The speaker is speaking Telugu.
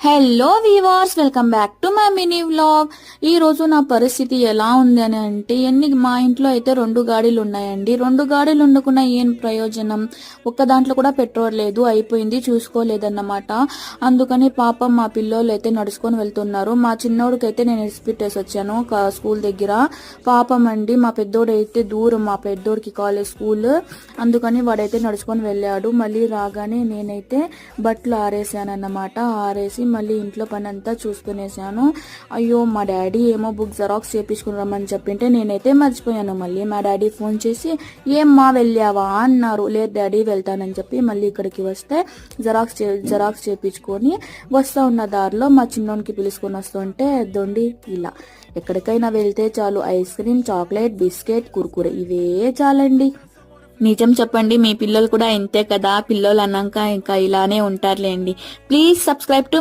Hello weavers, welcome back to my mini vlog. ఈ రోజు నా పరిస్థితి ఎలా ఉంది అని అంటే, మా ఇంట్లో అయితే 2 గాడీలు ఉన్నాయండి. 2 గాడీలు ఉండకుండా ఏం ప్రయోజనం? ఒక్క దాంట్లో కూడా పెట్రోల్ లేదు, అయిపోయింది, చూసుకోలేదన్నమాట. అందుకని పాపం మా పిల్లోళ్ళు అయితే నడుచుకొని వెళ్తున్నారు. మా చిన్నోడికైతే నేను ఇడిచిపెట్టేసి వచ్చాను స్కూల్ దగ్గర. పాపం అండి, మా పెద్దోడు అయితే దూరం, మా పెద్దోడికి కాలేజ్ స్కూల్, అందుకని వాడైతే నడుచుకొని వెళ్ళాడు. మళ్ళీ రాగానే నేనైతే బట్టలు ఆరేసానన్నమాట. ఆరేసి మళ్ళీ ఇంట్లో పని అంతా చూసుకునేసాను. అయ్యో, మా డాడీ ఏమో బుక్ జెరాక్స్ చేయించుకుని రమ్మని చెప్పింటే నేనైతే మర్చిపోయాను. మళ్ళీ మా డాడీ ఫోన్ చేసి ఏమ్మా వెళ్ళావా అన్నారు. లేదు డాడీ వెళ్తానని చెప్పి మళ్ళీ ఇక్కడికి వస్తే జెరాక్స్ చేయించుకొని వస్తా ఉన్న దారిలో మా చిన్నోనికి పిలుచుకొని వస్తుంటే దొండి ఇలా ఎక్కడికైనా వెళ్తే చాలు ice cream, chocolate, biscuit, Kurkure ఇవే చాలండి. నిజం చెప్పండి, మీ పిల్లలు కూడా ఇంతే కదా? పిల్లలు అన్నాక ఇంకా ఇలానే ఉంటారులేండి. Please subscribe to